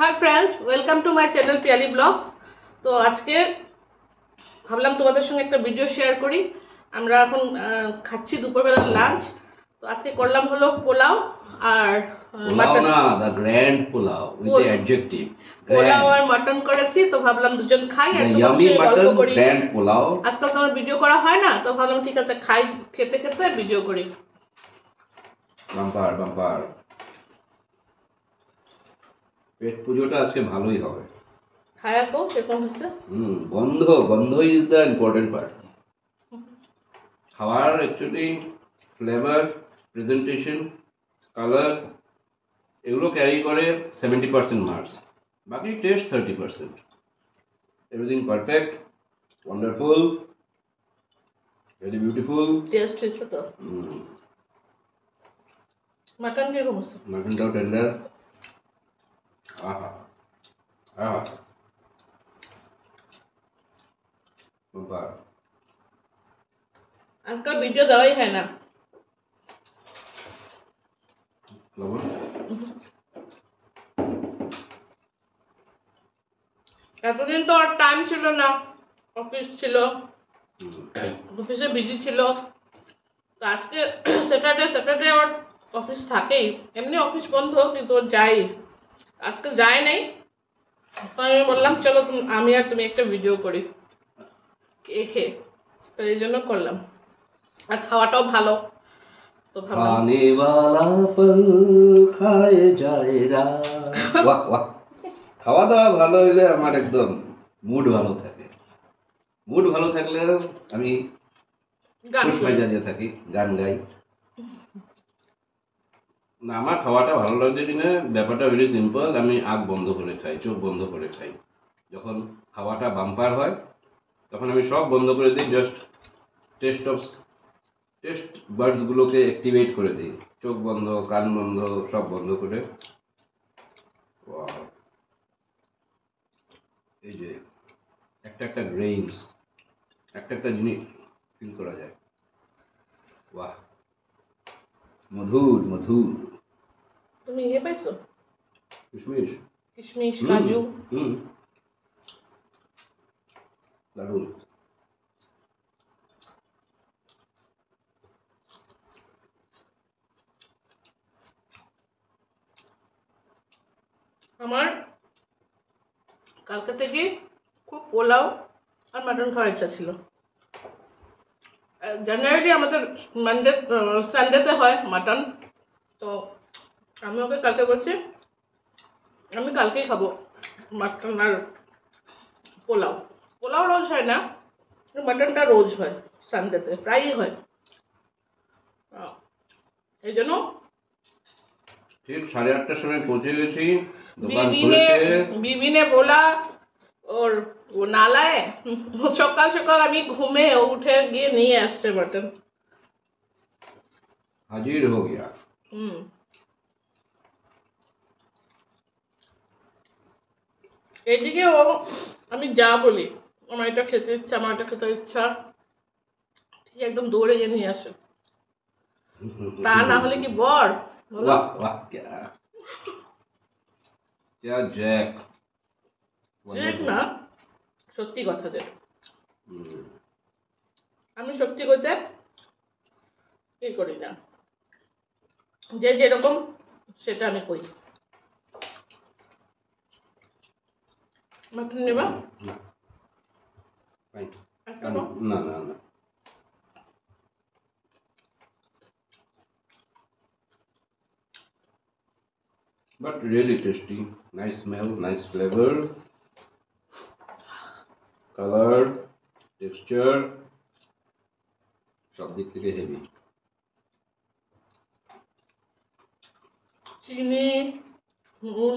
Hi friends, welcome to my channel Piyali blogs. तो आज के ভাবলাম তোমাদের সঙ্গে একটা ভিডিও শেয়ার করি। আমরা এখন খাচ্ছি দুপুরবেলার লাঞ্চ। তো আজকে করলাম হলো পোলাও আর মাটন। না, the grand pulao with the adjective pulao আর মাটন করেছি। তো ভাবলাম দুজন খাই আর তোমাদের সঙ্গে গল্প করি। গ্র্যান্ড পোলাও আজকাল তো আমার ভিডিও করা হয় না, তো ভাবলাম ঠিক আছে খাই, খেতে খেতে ভিডিও করি। Bumper bumper. পেট পুজোটা আজকে ভালোই হবে। খায়া তো সেরকম হচ্ছে। গন্ধ গন্ধ ইজ দ্য ইম্পর্টেন্ট পার্ট। খাওয়ার অ্যাকচুয়ালি ফ্লেভার, প্রেজেন্টেশন, কালার এগুলো ক্যারি করে 70% মার্কস, বাকি test 30%। Everything perfect, wonderful, very beautiful. Test হয়েছে তো। মাটন কিরকম হচ্ছে? মাটনটাও টেন্ডার। আহা আহা বাবা, আজকাল ভিডিও দেওয়াই হয় না। লবণ এতদিন তো আর টাইম ছিল না, অফিস ছিল, অফিসে বিজি ছিল। তো আজকে স্যাটারডে ওর অফিস থাকেই, এমনি অফিস বন্ধ কিন্তু ও যাই, আজকে যায় নাই। তো আমি বললাম চলো আমি আর তুমি একটা ভিডিও করি খেয়ে, তো এই জন্য করলাম। আর খাওয়াটাও ভালো, তো খানে ওয়ালা ফল খায়ে যায় রা। বাহ বাহ। খাওয়া দাওয়া ভালো হইলে আমার একদম মুড ভালো থাকে। মুড ভালো থাকলে আমি গান মেজাজে থাকি, গান গাই। না, আমার খাওয়াটা ভালো লাগছে কিনা ব্যাপারটা ভেরি সিম্পল। আমি আঁখ বন্ধ করে খাই, চোখ বন্ধ করে খাই। যখন খাওয়াটা বাম্পার হয় তখন আমি সব বন্ধ করে দিই, জাস্ট টেস্ট বার্ডসগুলোকে অ্যাক্টিভেট করে দিই, চোখ বন্ধ, কান বন্ধ, সব বন্ধ করে। এই যে একটা গ্রেইনস, একটা জিনিস ফিল করা যায়। বাহ, মধুর মধুর। তুমি পাইছো কিশমিশ, কাজু? দারুণ। আমার কালকে থেকে খুব পোলাও আর মাটন খাওয়ার ইচ্ছা ছিল। জেনারেলি আমাদের সানডেতে হয় মাটন। তো আমি ওকে কালকে বলছি আমি কালকেই খাবো মাটন আর পোলাও রোজ হয় না, মাটনটা রোজ হয়, সানডেতে প্রায়ই হয়। এই জন্য ঠিক 8:30টার সময় পৌঁছে গেছি। बीबी ने बोला और वो नालाয় সকাল সকাল আমি ঘুমে উঠে গিয়ে নিয়ে আসছে মটন। হাজির হো গিয়া। এদিকে ও আমি যা বলি আমার এটা খেতে ইচ্ছা, আমার এটা খেতে ইচ্ছা, ঠিক একদম দৌড়ে গিয়ে নিয়ে আসে। তা না হলে কি বর? वाह वाह, क्या जैक না, সত্যি কথা যে আমি সত্যি কইতে কি করি না, যে যেরকম সেটা আমি কই। মাটন নেবা? না না না, but really tasty, nice smell, nice flavor, color, texture, সব দিক থেকে হেভি। চিনি নুন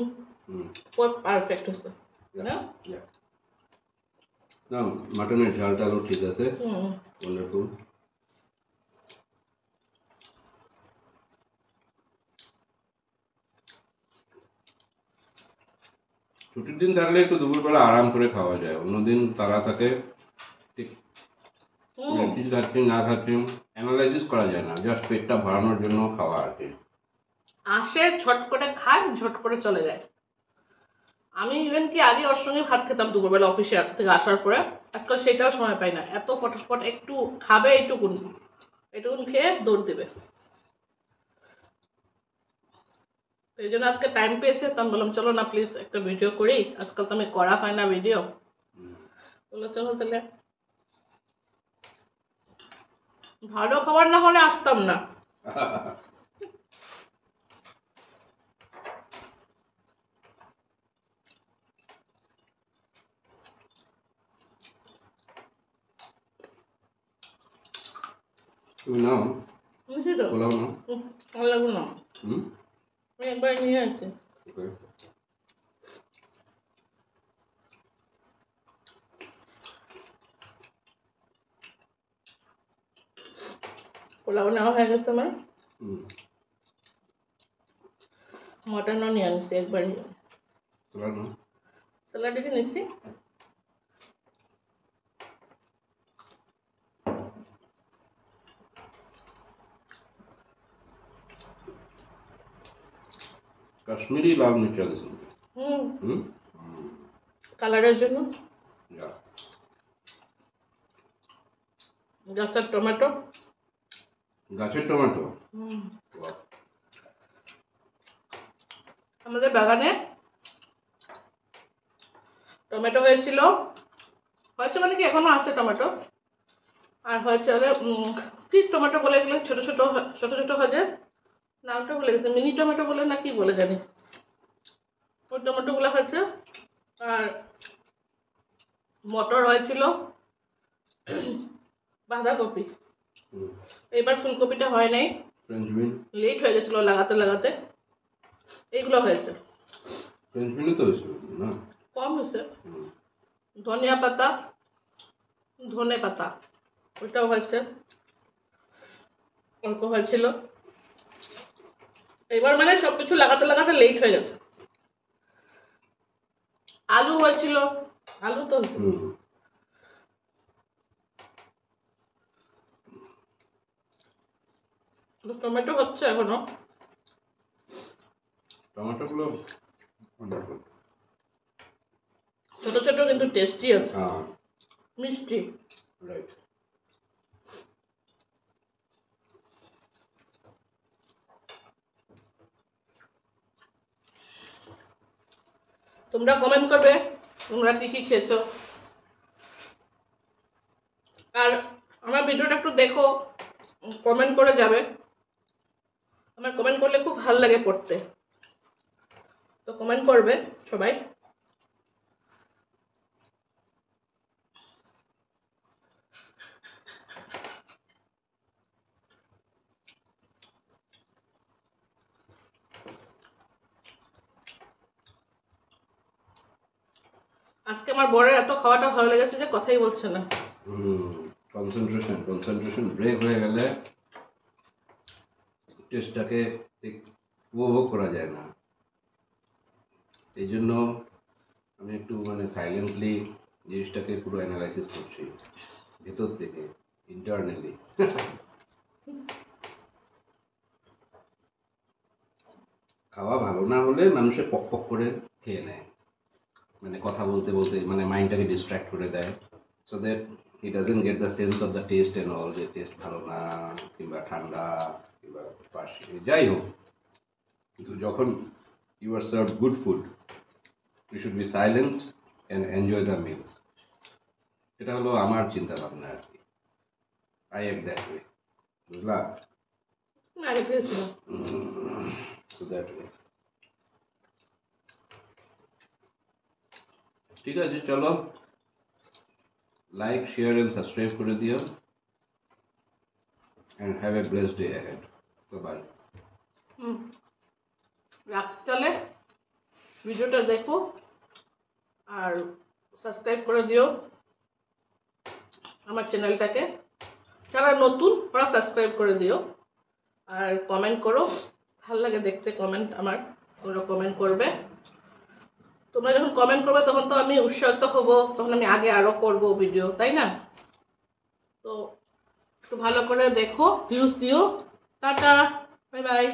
পুরো পারফেক্ট হচ্ছে না? না, মাটনের ঝালটাও ঠিক আছে, ওয়ান্ডারফুল। ছুটির দিন থাকলে একটু দুপুরবেলা আরাম করে খাওয়া যায়, অন্যদিন তারা থাকে, ঠিক কিছু খাচ্ছি না খাচ্ছি অ্যানালাইসিস করা যায় না, জাস্ট পেটটা ভরানোর জন্য খাওয়া আর কি। আসে ঝট করে খায়, ঝট করে চলে যায়। আমি ইভেন কি আগে ওর সঙ্গে ভাত খেতাম দুপুরবেলা অফিসে থেকে আসার পরে, আজকাল সেটাও সময় পাই না। এত ফটাফট একটু খাবে, এইটুকুন খেয়ে দৌড় দেবে। এই জন্য আজকে টাইম পেয়েছে, তো আমি বললাম চলো না প্লিজ একটা ভিডিও করি, আজকাল তো আমি করা হয় না ভিডিও। বললো চলো তাহলে। ভালো খাবার না হলে আসতাম না। তুমি নাও, বুঝলি তো? পোলাও নাও। ভালো লাগলো না, আমি একবার নিয়ে আসছি। পোলাও নেওয়া হয়ে গেছে আমার, মটনও নিয়ে আনছি একবার নিয়ে। স্যালাড দিকে নিচ্ছি। কাশ্মীরি লাল মির্চা দিয়েছেন। কালারের জন্য। গাছের টমেটো। গাছের টমেটো। আমাদের বাগানে টমেটো হয়েছিল, হয়েছে মানে কি এখনো আছে টমেটো। আর হয়েছে কি টমেটো বলে এগুলো, ছোট ছোট ছোট ছোট হয় যে, নামটা বলে গেছে, মিনি টমেটো বলে না কি বলে জানি, ওই টমেটোগুলো হয়েছে। আর মটর হয়েছিল, বাঁধাকপি। এবার ফুলকপিটা হয় নাই, লেট হয়ে গেছিল লাগাতে লাগাতে, এইগুলো হয়েছে। কম হয়েছে। ধনিয়া পাতা, ধনে পাতা ওইটাও হয়েছে, অল্প হয়েছিল। এবার মানে সবকিছু লাগাতে লাগাতে লেট হয়ে গেছে। আলু হয়েছিল, আলু তো হয়েছে। টমেটো হচ্ছে এখনো, টমেটো গুলো ছোট ছোট কিন্তু টেস্টি আছে, মিষ্টি। তোমরা কমেন্ট করবে তোমরা কি কি খেয়েছো, আর আমার ভিডিওটা একটু দেখো, কমেন্ট করে যাবে। আমার কমেন্ট করলে খুব ভালো লাগে পড়তে, তো কমেন্ট করবে সবাই। আজকে আমার বরের এত খাওয়াটা ভালো লেগেছে যে কথাই বলছে না। কনসেন্ট্রেশন ব্রেক হয়ে গেলে টেস্টটাকে ঠিক উপভোগ করা যায় না। এই জন্য আমি একটু মানে সাইলেন্টলি জিনিসটাকে পুরো অ্যানালাইসিস করছি ভেতর থেকে, ইন্টারনালি। খাওয়া ভালো না হলে মানুষের পক পক করে খেয়ে নেয়, মানে কথা বলতে বলতে মানে মাইন্ডটাকে ডিস্ট্র্যাক্ট করে দেয়, so that he doesn't get the sense of the test and all, যে টেস্ট ভালো না কিংবা ঠান্ডা কিংবা পাশে যাই হোক। কিন্তু যখন you are serve good food, you should be silent and enjoy the meal. এটা হলো আমার চিন্তা ভাবনা আর কি। আই এম দ্যাট ওয়ে, বুঝলা? So that way. ঠিক আছে, চলো লাইক শেয়ার এন্ড সাবস্ক্রাইব করে দিও, and have a blessed day ahead. Bye-bye. রাখছি তাহলে, ভিডিওটা দেখো আর সাবস্ক্রাইব করে দিও আমার চ্যানেলটাকে, যারা নতুন ওরা সাবস্ক্রাইব করে দিও, আর কমেন্ট করো, ভালো লাগে দেখতে কমেন্ট আমার, তোমরা কমেন্ট করবে। তোমরা যখন কমেন্ট করবে তখন তো আমি উৎসাহিত হব, তখন আমি আগে আরও করব ভিডিও, তাই না? তো একটু ভালো করে দেখো, ভিউজ দিও। Tata, bye bye.